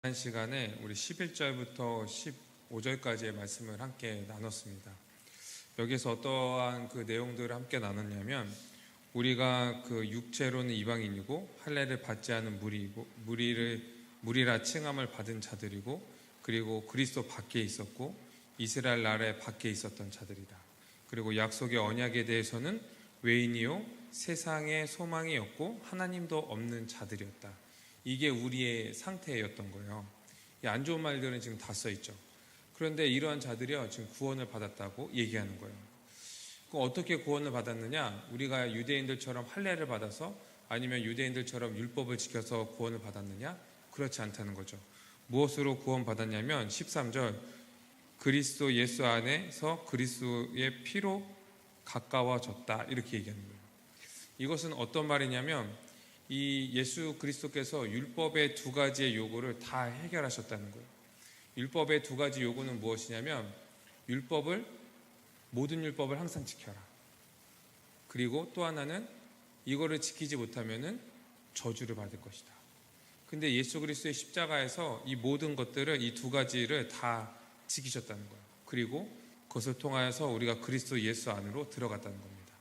지난 시간에 우리 11절부터 15절까지의 말씀을 함께 나눴습니다. 여기서 어떠한 그 내용들을 함께 나눴냐면, 우리가 그 육체로는 이방인이고 할례를 받지 않은 무리라 칭함을 받은 자들이고, 그리고 그리스도 밖에 있었고 이스라엘 나라에 밖에 있었던 자들이다. 그리고 약속의 언약에 대해서는 외인이요 세상의 소망이 없고 하나님도 없는 자들이었다. 이게 우리의 상태였던 거예요. 이 안 좋은 말들은 지금 다 써있죠. 그런데 이러한 자들이요 지금 구원을 받았다고 얘기하는 거예요. 그럼 어떻게 구원을 받았느냐? 우리가 유대인들처럼 할례를 받아서, 아니면 유대인들처럼 율법을 지켜서 구원을 받았느냐? 그렇지 않다는 거죠. 무엇으로 구원받았냐면 13절, 그리스도 예수 안에서 그리스도의 피로 가까워졌다, 이렇게 얘기하는 거예요. 이것은 어떤 말이냐면, 이 예수 그리스도께서 율법의 두 가지의 요구를 다 해결하셨다는 거예요. 율법의 두 가지 요구는 무엇이냐면, 모든 율법을 항상 지켜라. 그리고 또 하나는 이거를 지키지 못하면은 저주를 받을 것이다. 근데 예수 그리스도의 십자가에서 이 모든 것들을, 이 두 가지를 다 지키셨다는 거예요. 그리고 그것을 통하여서 우리가 그리스도 예수 안으로 들어갔다는 겁니다.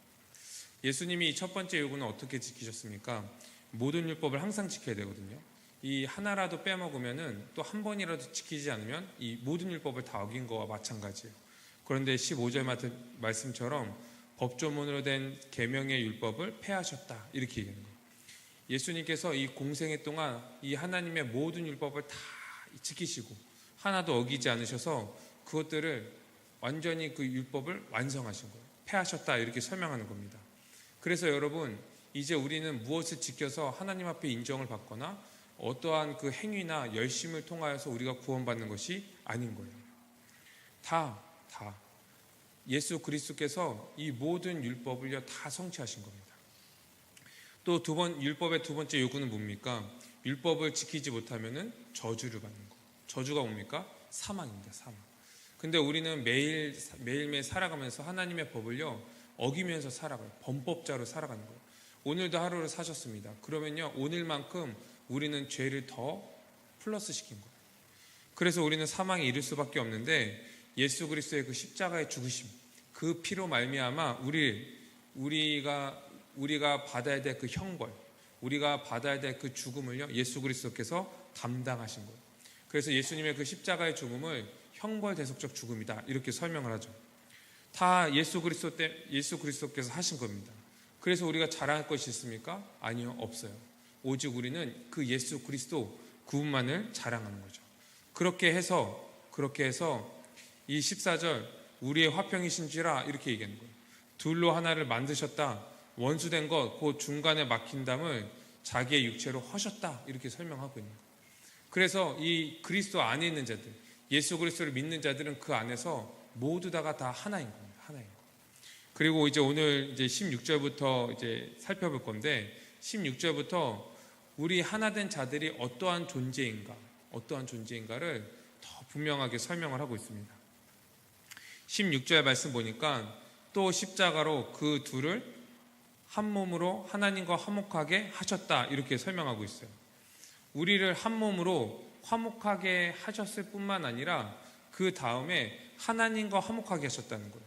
예수님이 이 첫 번째 요구는 어떻게 지키셨습니까? 모든 율법을 항상 지켜야 되거든요. 이 하나라도 빼먹으면은, 또 한 번이라도 지키지 않으면 이 모든 율법을 다 어긴 거와 마찬가지예요. 그런데 15절 말씀처럼 법조문으로 된 계명의 율법을 폐하셨다, 이렇게 얘기하는 거예요. 예수님께서 이 공생애 동안 이 하나님의 모든 율법을 다 지키시고 하나도 어기지 않으셔서 그것들을 완전히, 그 율법을 완성하신 거예요. 폐하셨다, 이렇게 설명하는 겁니다. 그래서 여러분, 이제 우리는 무엇을 지켜서 하나님 앞에 인정을 받거나 어떠한 그 행위나 열심을 통하여서 우리가 구원받는 것이 아닌 거예요. 다 예수 그리스도께서 이 모든 율법을 다 성취하신 겁니다. 또 율법의 두 번째 요구는 뭡니까? 율법을 지키지 못하면은 저주를 받는 거. 저주가 뭡니까? 사망입니다. 사망. 근데 우리는 매일매일 살아가면서 하나님의 법을요 어기면서 살아가요. 범법자로 살아가는 거예요. 오늘도 하루를 사셨습니다. 그러면요 오늘만큼 우리는 죄를 더 플러스 시킨 거예요. 그래서 우리는 사망에 이를 수밖에 없는데, 예수 그리스도의 그 십자가의 죽으심, 그 피로 말미암아 우리가 받아야 될 그 형벌, 우리가 받아야 될 그 죽음을요 예수 그리스도께서 담당하신 거예요. 그래서 예수님의 그 십자가의 죽음을 형벌 대속적 죽음이다, 이렇게 설명을 하죠. 다 예수 그리스도께서 하신 겁니다. 그래서 우리가 자랑할 것이 있습니까? 아니요, 없어요. 오직 우리는 그 예수 그리스도 그분만을 자랑하는 거죠. 그렇게 해서 이 14절, 우리의 화평이신지라, 이렇게 얘기하는 거예요. 둘로 하나를 만드셨다. 원수된 것, 그 중간에 막힌 담을 자기의 육체로 허셨다, 이렇게 설명하고 있는 거예요. 그래서 이 그리스도 안에 있는 자들, 예수 그리스도를 믿는 자들은 그 안에서 모두 다가 다 하나인 겁니다. 하나인 거. 그리고 이제 오늘 이제 16절부터 이제 살펴볼 건데, 16절부터 우리 하나된 자들이 어떠한 존재인가를 더 분명하게 설명을 하고 있습니다. 16절 말씀 보니까, 또 십자가로 그 둘을 한 몸으로 하나님과 화목하게 하셨다, 이렇게 설명하고 있어요. 우리를 한 몸으로 화목하게 하셨을 뿐만 아니라 그 다음에 하나님과 화목하게 하셨다는 거예요.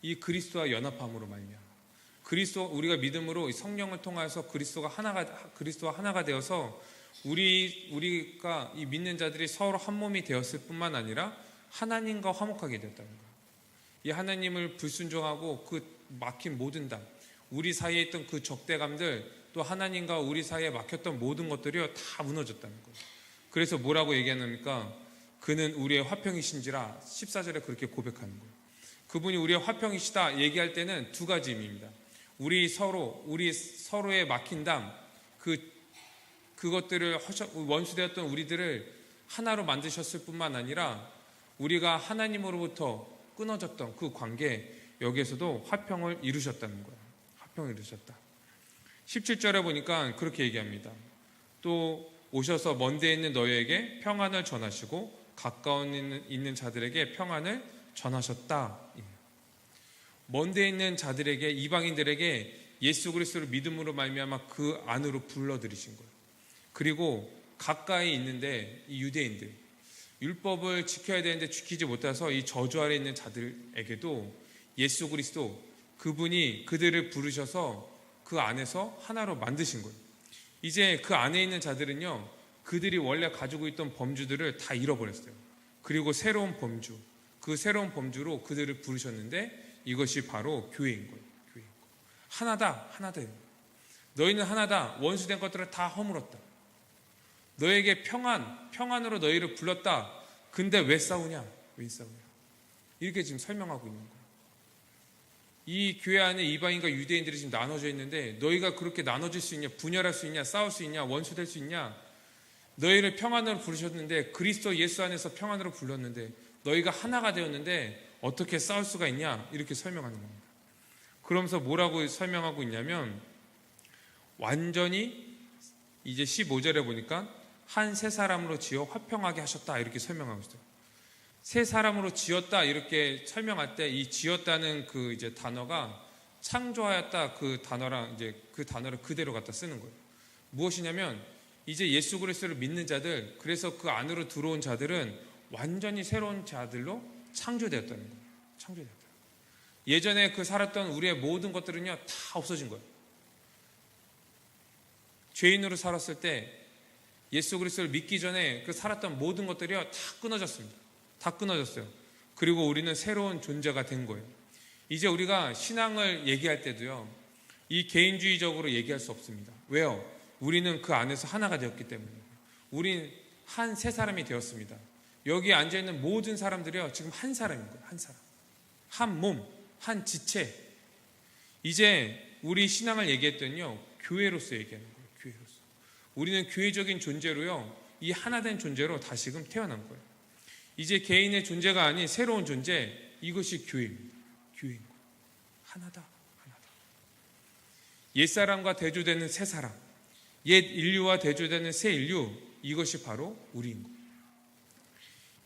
이 그리스도와 연합함으로 말미암아, 우리가 믿음으로 성령을 통해서 그리스도와 하나가 되어서 우리가 이 믿는 자들이 서로 한 몸이 되었을 뿐만 아니라 하나님과 화목하게 되었다는 거예요. 이 하나님을 불순종하고 그 막힌 모든 담, 우리 사이에 있던 그 적대감들, 또 하나님과 우리 사이에 막혔던 모든 것들이 다 무너졌다는 거예요. 그래서 뭐라고 얘기하니까, 그는 우리의 화평이신지라, 14절에 그렇게 고백하는 거예요. 그분이 우리의 화평이시다 얘기할 때는 두 가지 의미입니다. 우리 서로의 막힌 담, 그것들을 원수되었던 우리들을 하나로 만드셨을 뿐만 아니라 우리가 하나님으로부터 끊어졌던 그 관계, 여기에서도 화평을 이루셨다는 거예요. 화평을 이루셨다. 17절에 보니까 그렇게 얘기합니다. 또 오셔서 먼 데에 있는 너희에게 평안을 전하시고 가까운 있는 자들에게 평안을 전하셨다. 먼 데에 있는 자들에게, 이방인들에게 예수 그리스도를 믿음으로 말미암아 그 안으로 불러들이신 거예요. 그리고 가까이 있는데 이 유대인들 율법을 지켜야 되는데 지키지 못해서 이 저주 아래 있는 자들에게도 예수 그리스도 그분이 그들을 부르셔서 그 안에서 하나로 만드신 거예요. 이제 그 안에 있는 자들은요, 그들이 원래 가지고 있던 범주들을 다 잃어버렸어요. 그리고 새로운 범주, 그 새로운 범주로 그들을 부르셨는데 이것이 바로 교회인 거예요. 교회인 거. 하나다, 하나다. 너희는 하나다. 원수된 것들을 다 허물었다. 너에게 평안으로 너희를 불렀다. 근데 왜 싸우냐? 왜 싸우냐? 이렇게 지금 설명하고 있는 거예요. 이 교회 안에 이방인과 유대인들이 지금 나눠져 있는데 너희가 그렇게 나눠질 수 있냐? 분열할 수 있냐? 싸울 수 있냐? 원수될 수 있냐? 너희를 평안으로 부르셨는데 그리스도 예수 안에서 평안으로 불렀는데 너희가 하나가 되었는데 어떻게 싸울 수가 있냐? 이렇게 설명하는 겁니다. 그러면서 뭐라고 설명하고 있냐면 완전히 이제 15절에 보니까 한 세 사람으로 지어 화평하게 하셨다 이렇게 설명하고 있어요. 세 사람으로 지었다 이렇게 설명할 때 이 지었다는 그 이제 단어가 창조하였다 그 단어랑 이제 그 단어를 그대로 갖다 쓰는 거예요. 무엇이냐면 이제 예수 그리스도를 믿는 자들, 그래서 그 안으로 들어온 자들은 완전히 새로운 자들로 창조되었다는 거예요. 창조되었다. 예전에 그 살았던 우리의 모든 것들은요 다 없어진 거예요. 죄인으로 살았을 때 예수 그리스도를 믿기 전에 그 살았던 모든 것들이요 다 끊어졌습니다. 다 끊어졌어요. 그리고 우리는 새로운 존재가 된 거예요. 이제 우리가 신앙을 얘기할 때도요 이 개인주의적으로 얘기할 수 없습니다. 왜요? 우리는 그 안에서 하나가 되었기 때문에. 우린 한 세 사람이 되었습니다. 여기 앉아있는 모든 사람들이요 지금 한 사람인 거예요. 한 사람, 한 몸, 한 지체. 이제 우리 신앙을 얘기했더니요 교회로서 얘기하는 거예요. 교회로서. 우리는 교회적인 존재로요 이 하나된 존재로 다시금 태어난 거예요. 이제 개인의 존재가 아닌 새로운 존재, 이것이 교회입니다. 교회인 거예요. 하나다, 하나다. 옛사람과 대조되는 새 사람, 옛 인류와 대조되는 새 인류, 이것이 바로 우리인 거예요.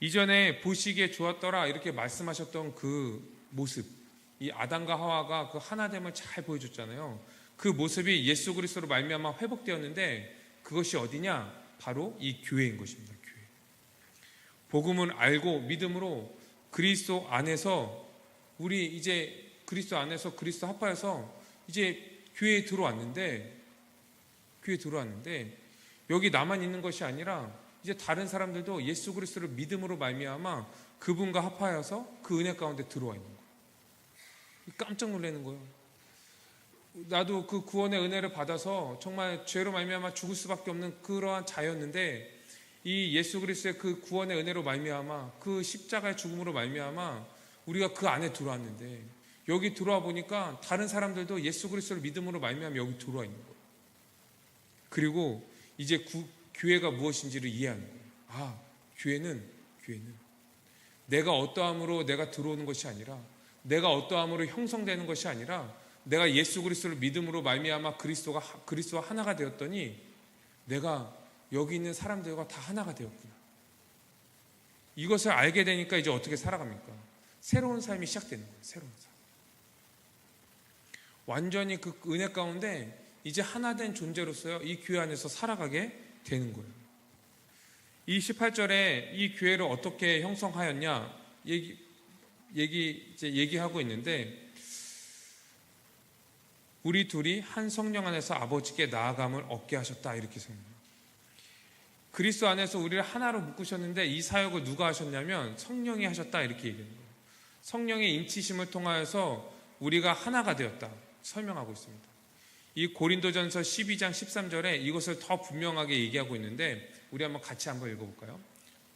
이전에 보시기에 좋았더라 이렇게 말씀하셨던 그 모습, 이 아담과 하와가 그 하나됨을 잘 보여줬잖아요. 그 모습이 예수 그리스도로 말미암아 회복되었는데 그것이 어디냐? 바로 이 교회인 것입니다. 교회. 복음을 알고 믿음으로 그리스도 안에서 우리 이제 그리스도 안에서 그리스도 합하여서 이제 교회에 들어왔는데 여기 나만 있는 것이 아니라 이제 다른 사람들도 예수 그리스도를 믿음으로 말미암아 그분과 합하여서 그 은혜 가운데 들어와 있는 거예요. 깜짝 놀라는 거예요. 나도 그 구원의 은혜를 받아서 정말 죄로 말미암아 죽을 수밖에 없는 그러한 자였는데 이 예수 그리스도의 그 구원의 은혜로 말미암아 그 십자가의 죽음으로 말미암아 우리가 그 안에 들어왔는데 여기 들어와 보니까 다른 사람들도 예수 그리스도를 믿음으로 말미암아 여기 들어와 있는 거예요. 그리고 이제 교회가 무엇인지를 이해하는 거예요. 아, 교회는 내가 어떠함으로 내가 들어오는 것이 아니라 내가 어떠함으로 형성되는 것이 아니라 내가 예수 그리스도를 믿음으로 말미암아 그리스도와 하나가 되었더니 내가 여기 있는 사람들과 다 하나가 되었구나. 이것을 알게 되니까 이제 어떻게 살아갑니까? 새로운 삶이 시작되는 거예요. 새로운 삶. 완전히 그 은혜 가운데 이제 하나된 존재로서요 이 교회 안에서 살아가게 되는 거예요. 이 18절에 이 교회를 어떻게 형성하였냐 얘기하고 있는데 우리 둘이 한 성령 안에서 아버지께 나아감을 얻게 하셨다 이렇게 생각해요. 그리스도 안에서 우리를 하나로 묶으셨는데 이 사역을 누가 하셨냐면 성령이 하셨다 이렇게 얘기하는 거예요. 성령의 인치심을 통하여서 우리가 하나가 되었다 설명하고 있습니다. 이 고린도전서 12장 13절에 이것을 더 분명하게 얘기하고 있는데 우리 한번 같이 한번 읽어볼까요?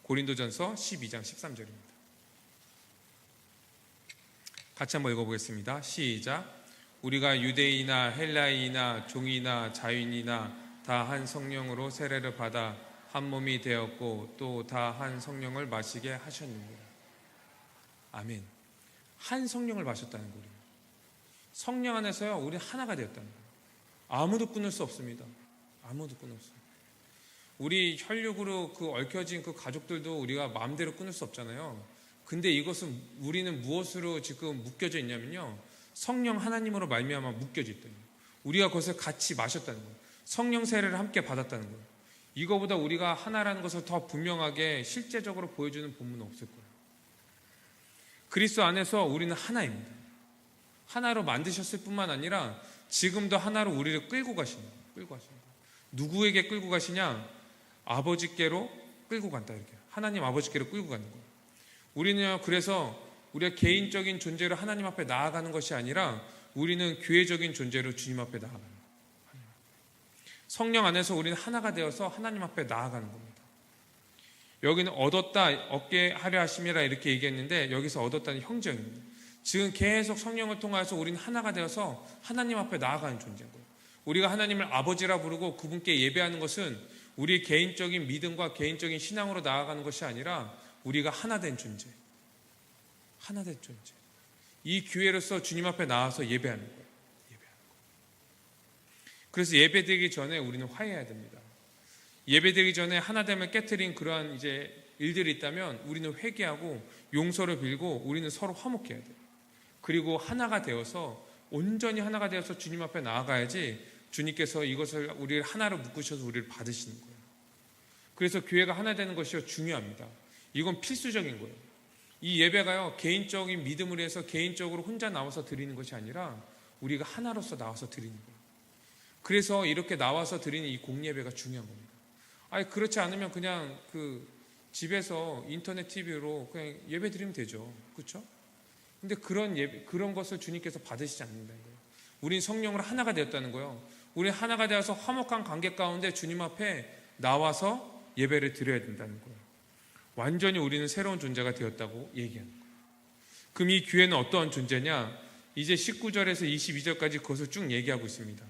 고린도전서 12장 13절입니다. 같이 한번 읽어보겠습니다. 시작. 우리가 유대인이나 헬라인이나 종이나 자유인이나 다 한 성령으로 세례를 받아 한 몸이 되었고 또 다 한 성령을 마시게 하셨느니라. 아멘. 한 성령을 마셨다는 거예요. 성령 안에서요 우리 하나가 되었다는 거예요. 아무도 끊을 수 없습니다. 아무도 끊을 수 없어요. 우리 혈육으로 그 얽혀진 그 가족들도 우리가 마음대로 끊을 수 없잖아요. 근데 이것은 우리는 무엇으로 지금 묶여져 있냐면요 성령 하나님으로 말미암아 묶여져 있다는 거예요. 우리가 그것을 같이 마셨다는 거예요. 성령 세례를 함께 받았다는 거예요. 이거보다 우리가 하나라는 것을 더 분명하게 실제적으로 보여주는 본문은 없을 거예요. 그리스도 안에서 우리는 하나입니다. 하나로 만드셨을 뿐만 아니라 지금도 하나로 우리를 끌고 가십니다. 누구에게 끌고 가시냐? 아버지께로 끌고 간다. 이렇게 하나님 아버지께로 끌고 가는 거예요. 우리는 그래서 우리가 개인적인 존재로 하나님 앞에 나아가는 것이 아니라 우리는 교회적인 존재로 주님 앞에 나아가는 거예요. 성령 안에서 우리는 하나가 되어서 하나님 앞에 나아가는 겁니다. 여기는 얻었다 얻게 하려 하심이라 이렇게 얘기했는데 여기서 얻었다는 형제입니다. 지금 계속 성령을 통하여서 우리는 하나가 되어서 하나님 앞에 나아가는 존재인 거예요. 우리가 하나님을 아버지라 부르고 그분께 예배하는 것은 우리 개인적인 믿음과 개인적인 신앙으로 나아가는 것이 아니라 우리가 하나된 존재. 이 교회로서 주님 앞에 나와서 예배하는 거예요. 그래서 예배드리기 전에 우리는 화해해야 됩니다. 예배드리기 전에 하나됨을 깨트린 그러한 이제 일들이 있다면 우리는 회개하고 용서를 빌고 우리는 서로 화목해야 돼요. 그리고 하나가 되어서 온전히 하나가 되어서 주님 앞에 나아가야지 주님께서 이것을 우리를 하나로 묶으셔서 우리를 받으시는 거예요. 그래서 교회가 하나 되는 것이 중요합니다. 이건 필수적인 거예요. 이 예배가요 개인적인 믿음을 위해서 개인적으로 혼자 나와서 드리는 것이 아니라 우리가 하나로서 나와서 드리는 거예요. 그래서 이렇게 나와서 드리는 이 공예배가 중요한 겁니다. 아니 그렇지 않으면 그냥 그 집에서 인터넷 TV로 그냥 예배 드리면 되죠. 그렇죠? 근데 그런 것을 주님께서 받으시지 않는다는 거예요. 우린 성령으로 하나가 되었다는 거예요. 우리 하나가 되어서 화목한 관계 가운데 주님 앞에 나와서 예배를 드려야 된다는 거예요. 완전히 우리는 새로운 존재가 되었다고 얘기하는 거예요. 그럼 이 교회는 어떠한 존재냐? 이제 19절에서 22절까지 그것을 쭉 얘기하고 있습니다.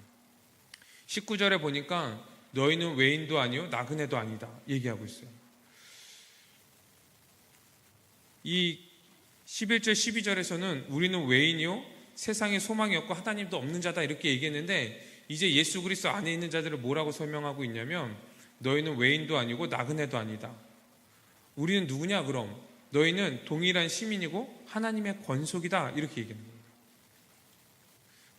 19절에 보니까 너희는 외인도 아니요 나그네도 아니다 얘기하고 있어요. 이 11절 12절에서는 우리는 외인이요 세상에 소망이 없고 하나님도 없는 자다 이렇게 얘기했는데 이제 예수 그리스도 안에 있는 자들을 뭐라고 설명하고 있냐면 너희는 외인도 아니고 나그네도 아니다. 우리는 누구냐 그럼? 너희는 동일한 시민이고 하나님의 권속이다 이렇게 얘기하는 겁니다.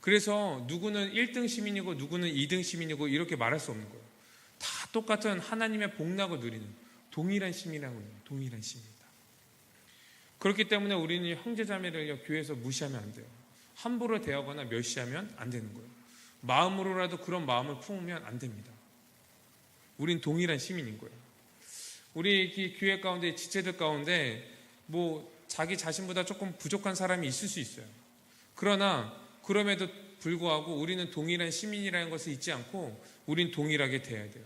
그래서 누구는 1등 시민이고 누구는 2등 시민이고 이렇게 말할 수 없는 거예요. 다 똑같은 하나님의 복락을 누리는 동일한 시민이라고 해요. 동일한 시민이다. 그렇기 때문에 우리는 형제자매를 교회에서 무시하면 안 돼요. 함부로 대하거나 멸시하면 안 되는 거예요. 마음으로라도 그런 마음을 품으면 안 됩니다. 우린 동일한 시민인 거예요. 우리 교회 가운데 지체들 가운데 뭐 자기 자신보다 조금 부족한 사람이 있을 수 있어요. 그러나 그럼에도 불구하고 우리는 동일한 시민이라는 것을 잊지 않고 우린 동일하게 대해야 돼요.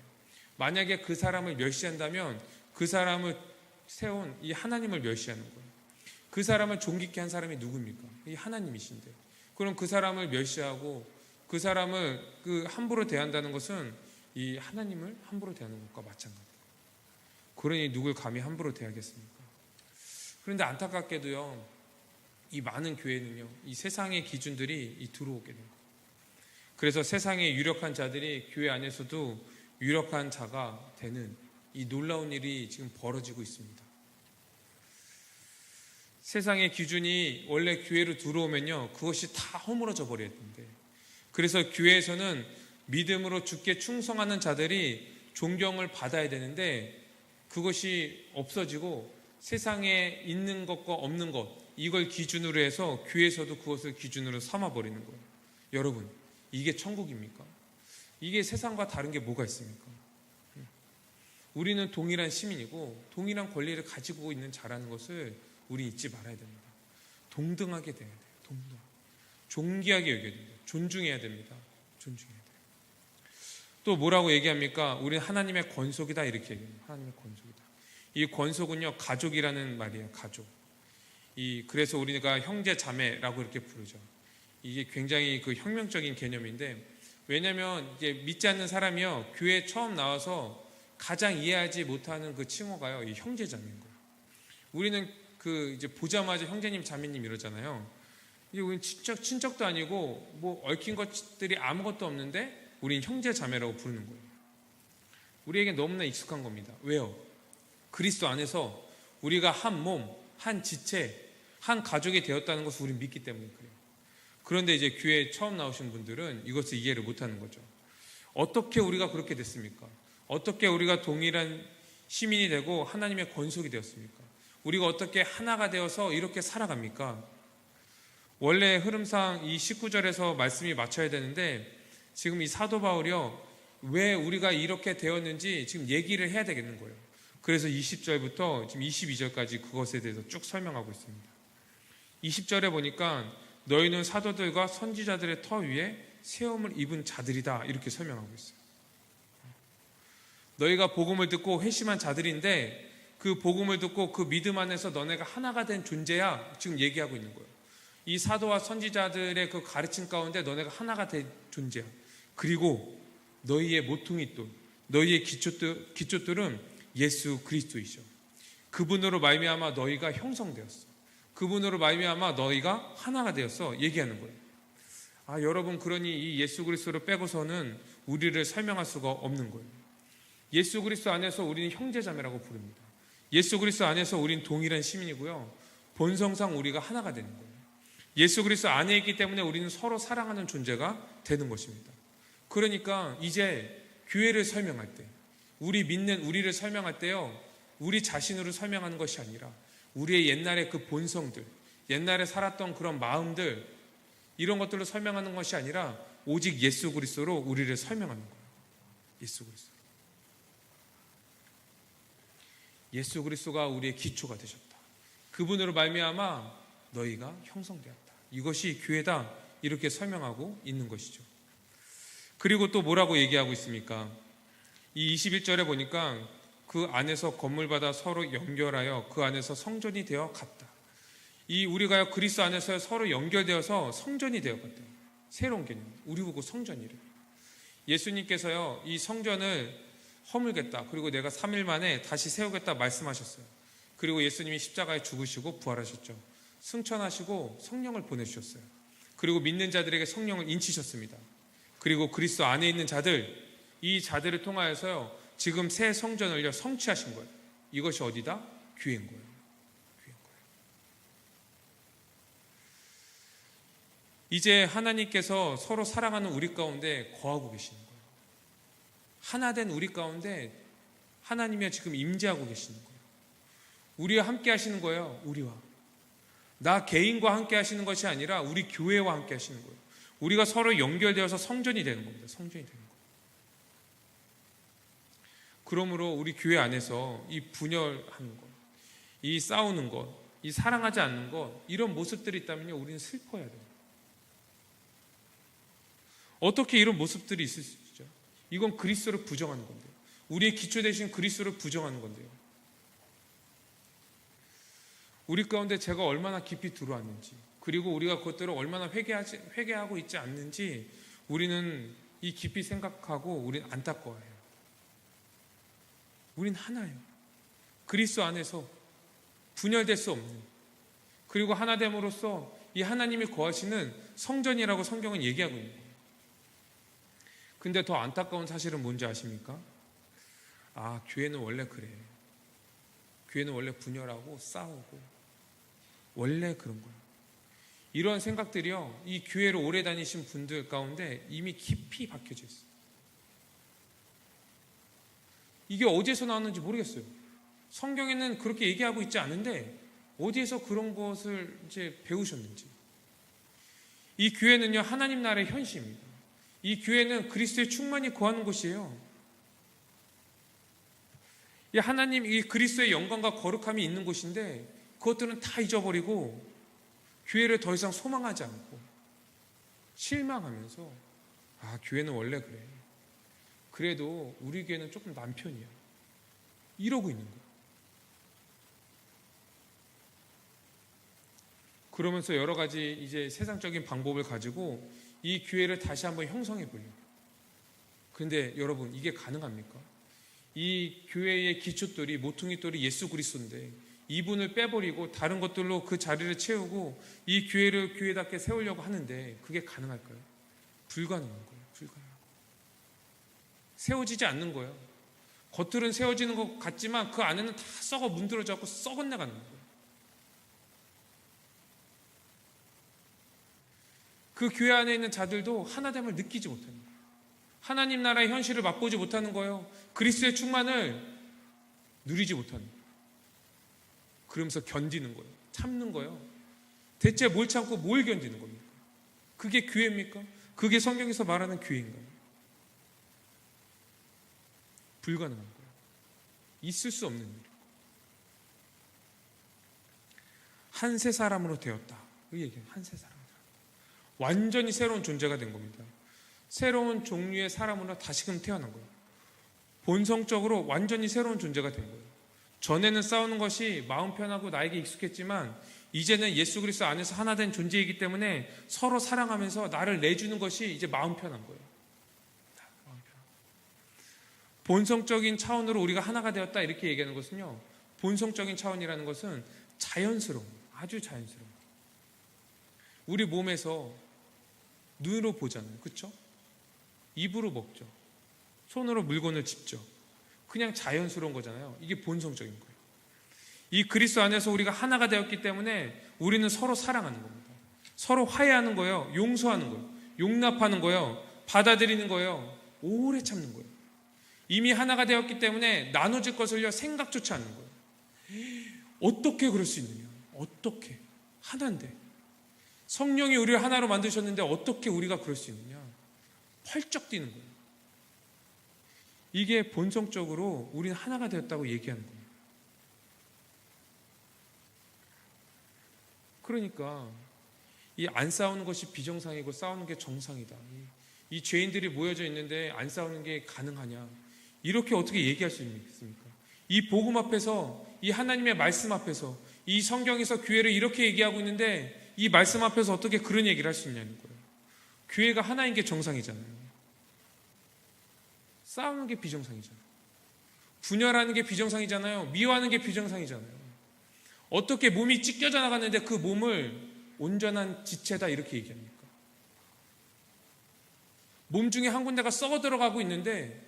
만약에 그 사람을 멸시한다면 그 사람을 세운 이 하나님을 멸시하는 거예요. 그 사람을 존귀케 한 사람이 누굽니까? 이 하나님이신데. 그럼 그 사람을 멸시하고 그 사람을 함부로 대한다는 것은 이 하나님을 함부로 대하는 것과 마찬가지예요. 그러니 누굴 감히 함부로 대하겠습니까? 그런데 안타깝게도요, 이 많은 교회는요, 이 세상의 기준들이 들어오게 된 거예요. 그래서 세상의 유력한 자들이 교회 안에서도 유력한 자가 되는 이 놀라운 일이 지금 벌어지고 있습니다. 세상의 기준이 원래 교회로 들어오면요, 그것이 다 허물어져 버려야 되는데, 그래서 교회에서는 믿음으로 주께 충성하는 자들이 존경을 받아야 되는데 그것이 없어지고 세상에 있는 것과 없는 것 이걸 기준으로 해서 교회에서도 그것을 기준으로 삼아버리는 거예요. 여러분, 이게 천국입니까? 이게 세상과 다른 게 뭐가 있습니까? 우리는 동일한 시민이고 동일한 권리를 가지고 있는 자라는 것을 우리 잊지 말아야 됩니다. 동등하게 돼야 돼요. 동등하게. 존귀하게 여겨야 됩니다. 존중해야 됩니다. 존중해야 돼요. 또 뭐라고 얘기합니까? 우리는 하나님의 권속이다 이렇게 얘기합니다. 하나님의 권속이다. 이 권속은요, 가족이라는 말이에요. 가족. 그래서 우리가 형제 자매라고 이렇게 부르죠. 이게 굉장히 혁명적인 개념인데, 왜냐하면 이제 믿지 않는 사람이요, 교회에 처음 나와서 가장 이해하지 못하는 그 칭호가요, 이 형제 자매인 거예요. 우리는 이제 보자마자 형제님 자매님 이러잖아요. 우리는 친척도 아니고 뭐 얽힌 것들이 아무것도 없는데 우린 형제 자매라고 부르는 거예요. 우리에게 너무나 익숙한 겁니다. 왜요? 그리스도 안에서 우리가 한 몸, 한 지체, 한 가족이 되었다는 것을 우리는 믿기 때문에 그래요. 그런데 이제 교회에 처음 나오신 분들은 이것을 이해를 못하는 거죠. 어떻게 우리가 그렇게 됐습니까? 어떻게 우리가 동일한 시민이 되고 하나님의 권속이 되었습니까? 우리가 어떻게 하나가 되어서 이렇게 살아갑니까? 원래 흐름상 이 19절에서 말씀이 맞춰야 되는데 지금 이 사도 바울이요, 왜 우리가 이렇게 되었는지 지금 얘기를 해야 되겠는 거예요. 그래서 20절부터 지금 22절까지 그것에 대해서 쭉 설명하고 있습니다. 20절에 보니까 너희는 사도들과 선지자들의 터 위에 세움을 입은 자들이다, 이렇게 설명하고 있어요. 너희가 복음을 듣고 회심한 자들인데 그 복음을 듣고 그 믿음 안에서 너네가 하나가 된 존재야, 지금 얘기하고 있는 거예요. 이 사도와 선지자들의 그 가르침 가운데 너네가 하나가 된 존재야. 그리고 너희의 모퉁이돌, 너희의 기초돌은 예수 그리스도이죠. 그분으로 말미암아 너희가 형성되었어. 그분으로 말미암아 너희가 하나가 되었어, 얘기하는 거예요. 여러분, 그러니 이 예수 그리스도를 빼고서는 우리를 설명할 수가 없는 거예요. 예수 그리스도 안에서 우리는 형제자매라고 부릅니다. 예수 그리스도 안에서 우리는 동일한 시민이고요, 본성상 우리가 하나가 되는 거예요. 예수 그리스도 안에 있기 때문에 우리는 서로 사랑하는 존재가 되는 것입니다. 그러니까 이제 교회를 설명할 때, 우리 믿는 우리를 설명할 때요, 우리 자신으로 설명하는 것이 아니라 우리의 옛날의 그 본성들, 옛날에 살았던 그런 마음들, 이런 것들로 설명하는 것이 아니라 오직 예수 그리스도로 우리를 설명하는 거예요. 예수 그리스도. 예수 그리스도가 우리의 기초가 되셨다. 그분으로 말미암아 너희가 형성되었다. 이것이 교회다, 이렇게 설명하고 있는 것이죠. 그리고 또 뭐라고 얘기하고 있습니까? 이 21절에 보니까 그 안에서 건물마다 서로 연결하여 그 안에서 성전이 되어 갔다. 이 우리가 그리스도 안에서 서로 연결되어서 성전이 되어 갔대요. 새로운 개념. 우리 보고 성전이래. 예수님께서요, 이 성전을 허물겠다, 그리고 내가 3일 만에 다시 세우겠다 말씀하셨어요. 그리고 예수님이 십자가에 죽으시고 부활하셨죠. 승천하시고 성령을 보내주셨어요. 그리고 믿는 자들에게 성령을 인치셨습니다. 그리고 그리스도 안에 있는 자들, 이 자들을 통하여서요, 지금 새 성전을 성취하신 거예요. 이것이 어디다? 교회인 거예요. 교회인 거예요. 이제 하나님께서 서로 사랑하는 우리 가운데 거하고 계시는 거예요. 하나된 우리 가운데 하나님이 지금 임재하고 계시는 거예요. 우리와 함께 하시는 거예요. 우리와. 나 개인과 함께 하시는 것이 아니라 우리 교회와 함께 하시는 거예요. 우리가 서로 연결되어서 성전이 되는 겁니다. 성전이 되는 거예요. 그러므로 우리 교회 안에서 이 분열하는 것, 이 싸우는 것, 이 사랑하지 않는 것, 이런 모습들이 있다면요, 우리는 슬퍼야 돼요. 어떻게 이런 모습들이 있을 수 있죠? 이건 그리스도를 부정하는 건데요. 우리의 기초 되신 그리스도를 부정하는 건데요. 우리 가운데 죄가 얼마나 깊이 들어왔는지, 그리고 우리가 그것들을 얼마나 회개하고 있지 않는지 우리는 이 깊이 생각하고 우리는 안타까워해요. 우린 하나예요. 그리스도 안에서 분열될 수 없는, 그리고 하나됨으로써 이 하나님이 거하시는 성전이라고 성경은 얘기하고 있는 거예요. 근데 더 안타까운 사실은 뭔지 아십니까? 교회는 원래 그래. 교회는 원래 분열하고 싸우고 원래 그런 거예요. 이런 생각들이요, 이 교회를 오래 다니신 분들 가운데 이미 깊이 박혀져 있어요. 이게 어디에서 나왔는지 모르겠어요. 성경에는 그렇게 얘기하고 있지 않은데 어디에서 그런 것을 이제 배우셨는지. 이 교회는요, 하나님 나라의 현시입니다. 이 교회는 그리스도의 충만히 거하는 곳이에요. 이 하나님, 이 그리스도의 영광과 거룩함이 있는 곳인데 그것들은 다 잊어버리고 교회를 더 이상 소망하지 않고 실망하면서 교회는 원래 그래. 그래도 우리 교회는 조금 남편이야. 이러고 있는 거야. 그러면서 여러 가지 이제 세상적인 방법을 가지고 이 교회를 다시 한번 형성해 보려고. 그런데 여러분, 이게 가능합니까? 이 교회의 기초돌이, 모퉁이돌이 예수 그리스도인데 이분을 빼버리고 다른 것들로 그 자리를 채우고 이 교회를 교회답게 세우려고 하는데 그게 가능할까요? 불가능한 거예요. 불가능한 거예요. 세워지지 않는 거예요. 겉으로는 세워지는 것 같지만 그 안에는 다 썩어 문드러져서 썩어내가는 거예요. 그 교회 안에 있는 자들도 하나됨을 느끼지 못하는 거예요. 하나님 나라의 현실을 맛보지 못하는 거예요. 그리스도의 충만을 누리지 못하는 거예요. 그러면서 견디는 거예요. 참는 거예요. 대체 뭘 참고 뭘 견디는 겁니까? 그게 교회입니까? 그게 성경에서 말하는 교회인가요? 불가능한 거예요. 있을 수 없는 일이에요. 한 세 사람으로 되었다. 그 얘기예요. 한 세 사람. 완전히 새로운 존재가 된 겁니다. 새로운 종류의 사람으로 다시금 태어난 거예요. 본성적으로 완전히 새로운 존재가 된 거예요. 전에는 싸우는 것이 마음 편하고 나에게 익숙했지만 이제는 예수 그리스도 안에서 하나 된 존재이기 때문에 서로 사랑하면서 나를 내주는 것이 이제 마음 편한 거예요. 본성적인 차원으로 우리가 하나가 되었다 이렇게 얘기하는 것은요, 본성적인 차원이라는 것은 자연스러운, 아주 자연스러운. 우리 몸에서 눈으로 보잖아요. 그렇죠? 입으로 먹죠. 손으로 물건을 짚죠. 그냥 자연스러운 거잖아요. 이게 본성적인 거예요. 이 그리스도 안에서 우리가 하나가 되었기 때문에 우리는 서로 사랑하는 겁니다. 서로 화해하는 거예요. 용서하는 거예요. 용납하는 거예요. 받아들이는 거예요. 오래 참는 거예요. 이미 하나가 되었기 때문에 나눠질 것을요 생각조차 않는 거예요. 어떻게 그럴 수 있느냐? 어떻게? 하나인데 성령이 우리를 하나로 만드셨는데 어떻게 우리가 그럴 수 있느냐? 펄쩍 뛰는 거예요. 이게 본성적으로 우리는 하나가 되었다고 얘기하는 거예요. 그러니까 이 안 싸우는 것이 비정상이고 싸우는 게 정상이다. 이 죄인들이 모여져 있는데 안 싸우는 게 가능하냐? 이렇게 어떻게 얘기할 수 있습니까? 이 복음 앞에서, 이 하나님의 말씀 앞에서, 이 성경에서 교회를 이렇게 얘기하고 있는데 이 말씀 앞에서 어떻게 그런 얘기를 할 수 있냐는 거예요. 교회가 하나인 게 정상이잖아요. 싸우는 게 비정상이잖아요. 분열하는 게 비정상이잖아요. 미워하는 게 비정상이잖아요. 어떻게 몸이 찢겨져 나갔는데 그 몸을 온전한 지체다 이렇게 얘기합니까? 몸 중에 한 군데가 썩어 들어가고 있는데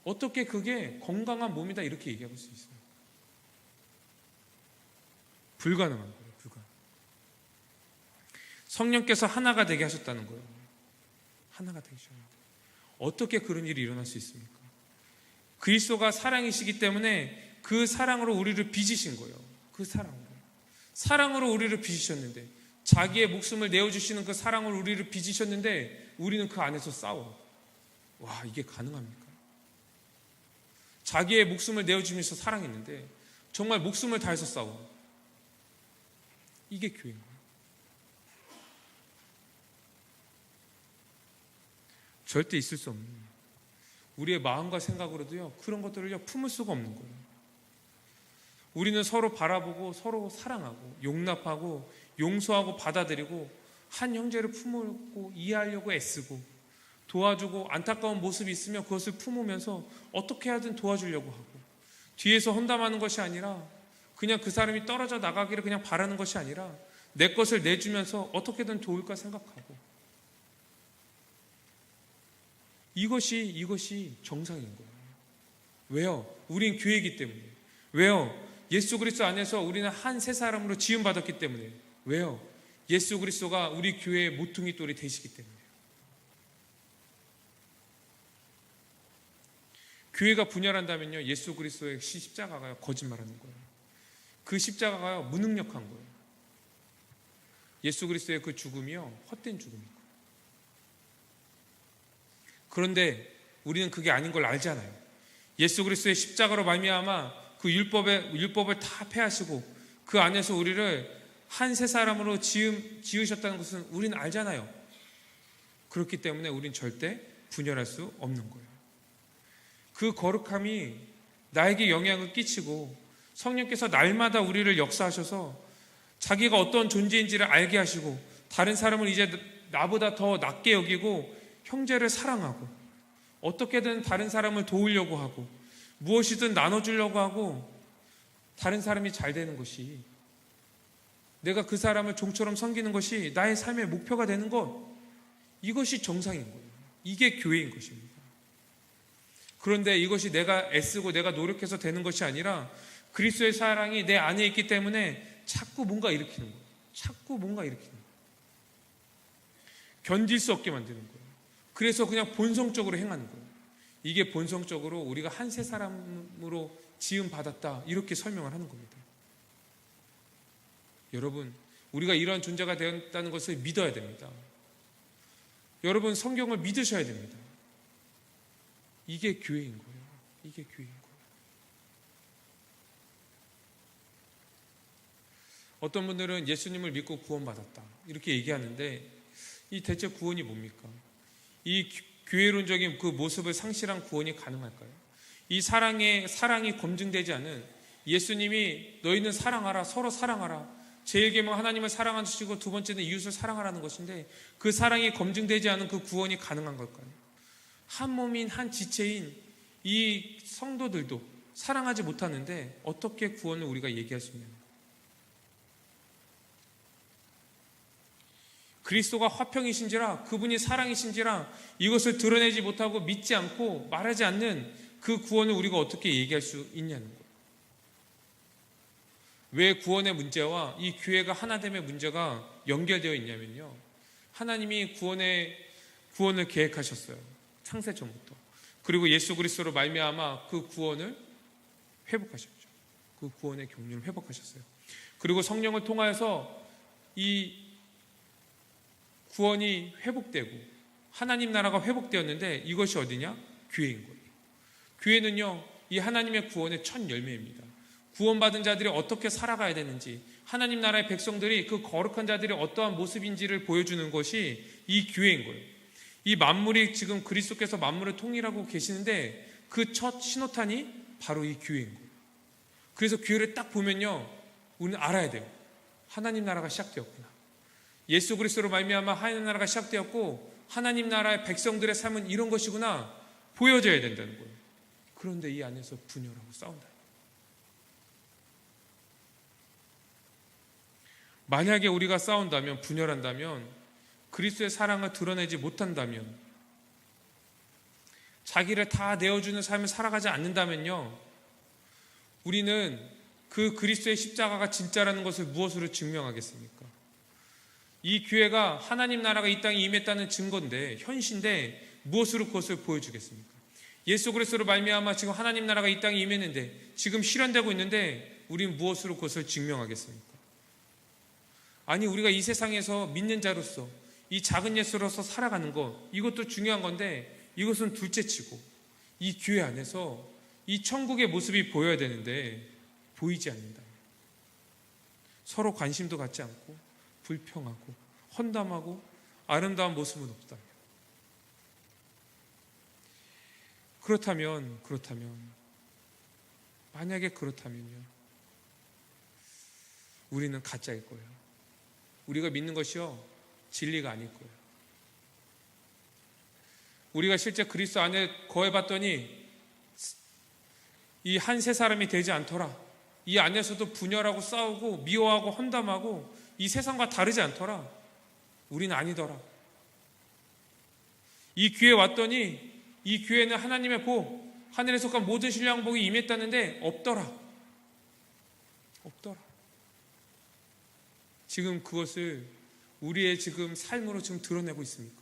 어떻게 그게 건강한 몸이다 이렇게 얘기할 수 있어요? 불가능한 거예요. 불가능. 성령께서 하나가 되게 하셨다는 거예요. 하나가 되게 하셨는데 어떻게 그런 일이 일어날 수 있습니까? 그리스도가 사랑이시기 때문에 그 사랑으로 우리를 빚으신 거예요. 그 사랑으로 우리를 빚으셨는데, 자기의 목숨을 내어주시는 그 사랑으로 우리를 빚으셨는데 우리는 그 안에서 싸워. 와, 이게 가능합니까? 자기의 목숨을 내어주면서 사랑했는데 정말 목숨을 다해서 싸워. 이게 교회인 거예요. 절대 있을 수 없는 거예요. 우리의 마음과 생각으로도요 그런 것들을 품을 수가 없는 거예요. 우리는 서로 바라보고 서로 사랑하고 용납하고 용서하고 받아들이고 한 형제를 품고 이해하려고 애쓰고 도와주고 안타까운 모습이 있으면 그것을 품으면서 어떻게 하든 도와주려고 하고 뒤에서 헌담하는 것이 아니라 그냥 그 사람이 떨어져 나가기를 그냥 바라는 것이 아니라 내 것을 내주면서 어떻게든 도울까 생각하고 이것이 정상인 거예요. 왜요? 우린 교회이기 때문에. 왜요? 예수 그리스도 안에서 우리는 한 세 사람으로 지음받았기 때문에. 왜요? 예수 그리스도가 우리 교회의 모퉁이 돌이 되시기 때문에. 교회가 분열한다면요 예수 그리스도의 십자가가 거짓말하는 거예요. 그 십자가가 무능력한 거예요. 예수 그리스도의 그 죽음이요 헛된 죽음이고. 그런데 우리는 그게 아닌 걸 알잖아요. 예수 그리스도의 십자가로 말미암아 그 율법을 다 폐하시고 그 안에서 우리를 한 세 사람으로 지으셨다는 것은 우리는 알잖아요. 그렇기 때문에 우리는 절대 분열할 수 없는 거예요. 그 거룩함이 나에게 영향을 끼치고 성령께서 날마다 우리를 역사하셔서 자기가 어떤 존재인지를 알게 하시고 다른 사람을 이제 나보다 더 낮게 여기고 형제를 사랑하고 어떻게든 다른 사람을 도우려고 하고 무엇이든 나눠주려고 하고 다른 사람이 잘 되는 것이 내가 그 사람을 종처럼 섬기는 것이 나의 삶의 목표가 되는 것 이것이 정상인 거예요. 이게 교회인 것입니다. 그런데 이것이 내가 애쓰고 내가 노력해서 되는 것이 아니라 그리스도의 사랑이 내 안에 있기 때문에 자꾸 뭔가 일으키는 거예요. 자꾸 뭔가 일으키는 거예요. 견딜 수 없게 만드는 거예요. 그래서 그냥 본성적으로 행하는 거예요. 이게 본성적으로 우리가 한 세 사람으로 지음 받았다, 이렇게 설명을 하는 겁니다. 여러분, 우리가 이러한 존재가 되었다는 것을 믿어야 됩니다. 여러분, 성경을 믿으셔야 됩니다. 이게 교회인 거예요. 이게 교회인 거예요. 어떤 분들은 예수님을 믿고 구원받았다, 이렇게 얘기하는데, 이 대체 구원이 뭡니까? 이 교회론적인 그 모습을 상실한 구원이 가능할까요? 이 사랑이 검증되지 않은, 예수님이 너희는 사랑하라, 서로 사랑하라, 제일 계명 하나님을 사랑하시고 두 번째는 이웃을 사랑하라는 것인데, 그 사랑이 검증되지 않은 그 구원이 가능한 걸까요? 한 몸인 한 지체인 이 성도들도 사랑하지 못하는데 어떻게 구원을 우리가 얘기할 수 있냐는, 그리스도가 화평이신지라, 그분이 사랑이신지라, 이것을 드러내지 못하고 믿지 않고 말하지 않는 그 구원을 우리가 어떻게 얘기할 수 있냐는 거예요. 왜 구원의 문제와 이 교회가 하나됨의 문제가 연결되어 있냐면요, 하나님이 구원을 계획하셨어요. 창세 전부터. 그리고 예수 그리스도로 말미암아 그 구원을 회복하셨죠. 그 구원의 경륜을 회복하셨어요. 그리고 성령을 통하여서 이 구원이 회복되고 하나님 나라가 회복되었는데, 이것이 어디냐? 교회인 거예요. 교회는요, 이 하나님의 구원의 첫 열매입니다. 구원받은 자들이 어떻게 살아가야 되는지, 하나님 나라의 백성들이 그 거룩한 자들이 어떠한 모습인지를 보여주는 것이 이 교회인 거예요. 이 만물이 지금 그리스도께서 만물을 통일하고 계시는데, 그 첫 신호탄이 바로 이 교회인 거예요. 그래서 교회를 딱 보면요, 우리는 알아야 돼요. 하나님 나라가 시작되었구나. 예수 그리스도로 말미암아 하나님 나라가 시작되었고, 하나님 나라의 백성들의 삶은 이런 것이구나 보여져야 된다는 거예요. 그런데 이 안에서 분열하고 싸운다. 만약에 우리가 싸운다면, 분열한다면, 그리스도의 사랑을 드러내지 못한다면, 자기를 다 내어주는 삶을 살아가지 않는다면요, 우리는 그 그리스도의 십자가가 진짜라는 것을 무엇으로 증명하겠습니까? 이 교회가 하나님 나라가 이 땅에 임했다는 증거인데, 현시인데, 무엇으로 그것을 보여주겠습니까? 예수 그리스도로 말미암아 지금 하나님 나라가 이 땅에 임했는데, 지금 실현되고 있는데, 우리는 무엇으로 그것을 증명하겠습니까? 아니, 우리가 이 세상에서 믿는 자로서, 이 작은 예수로서 살아가는 것, 이것도 중요한 건데, 이것은 둘째치고 이 교회 안에서 이 천국의 모습이 보여야 되는데 보이지 않는다. 서로 관심도 갖지 않고 불평하고 헌담하고 아름다운 모습은 없다. 그렇다면 만약에 그렇다면요, 우리는 가짜일 거예요. 우리가 믿는 것이요, 진리가 아닐 거예요. 우리가 실제 그리스도 안에 거해봤더니 이 한 세 사람이 되지 않더라. 이 안에서도 분열하고 싸우고 미워하고 헌담하고 이 세상과 다르지 않더라. 우리는 아니더라. 이 교회에 왔더니 이 교회는 하나님의 복, 하늘에 속한 모든 신령 복이 임했다는데 없더라. 지금 그것을 우리의 지금 삶으로 지금 드러내고 있습니까?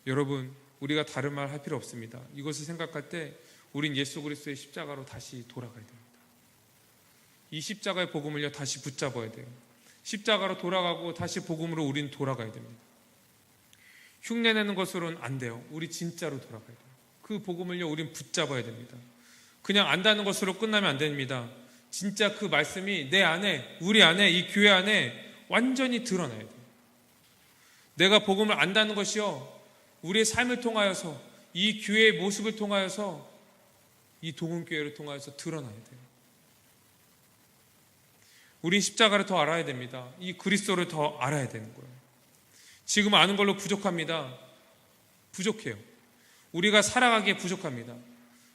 여러분, 우리가 다른 말 할 필요 없습니다. 이것을 생각할 때 우린 예수 그리스도의 십자가로 다시 돌아가야 됩니다. 이 십자가의 복음을요, 다시 붙잡아야 돼요. 십자가로 돌아가고 다시 복음으로 우린 돌아가야 됩니다. 흉내내는 것으로는 안 돼요. 우리 진짜로 돌아가야 돼요. 그 복음을요, 우린 붙잡아야 됩니다. 그냥 안다는 것으로 끝나면 안 됩니다. 진짜 그 말씀이 내 안에, 우리 안에, 이 교회 안에 완전히 드러나야 돼요. 내가 복음을 안다는 것이요, 우리의 삶을 통하여서, 이 교회의 모습을 통하여서, 이 동원교회를 통하여서 드러나야 돼요. 우린 십자가를 더 알아야 됩니다. 이 그리스도를 더 알아야 되는 거예요. 지금 아는 걸로 부족합니다. 부족해요. 우리가 살아가기에 부족합니다.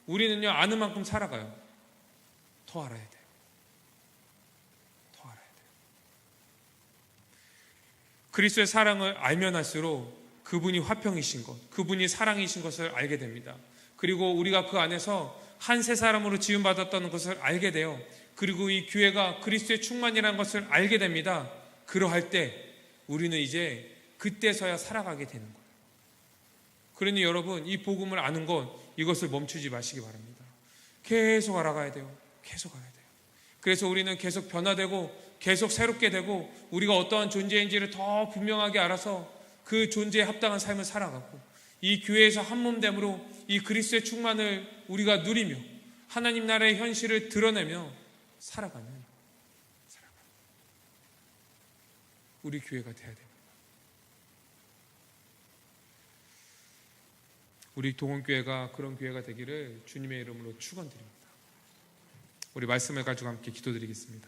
우리는요, 아는 만큼 살아가요. 더 알아야 돼요. 더 알아야 돼요. 그리스도의 사랑을 알면 할수록 그분이 화평이신 것, 그분이 사랑이신 것을 알게 됩니다. 그리고 우리가 그 안에서 한 세 사람으로 지음받았다는 것을 알게 돼요. 그리고 이 교회가 그리스도의 충만이라는 것을 알게 됩니다. 그러할 때 우리는 이제 그때서야 살아가게 되는 거예요. 그러니 여러분, 이 복음을 아는 것, 이것을 멈추지 마시기 바랍니다. 계속 알아가야 돼요. 계속 알아야 돼요. 그래서 우리는 계속 변화되고 계속 새롭게 되고 우리가 어떠한 존재인지를 더 분명하게 알아서 그 존재에 합당한 삶을 살아가고 이 교회에서 한몸됨으로 이 그리스도의 충만을 우리가 누리며 하나님 나라의 현실을 드러내며 살아가는 우리 교회가 돼야 됩니다. 우리 동원교회가 그런 교회가 되기를 주님의 이름으로 축원드립니다. 우리 말씀을 가지고 함께 기도드리겠습니다.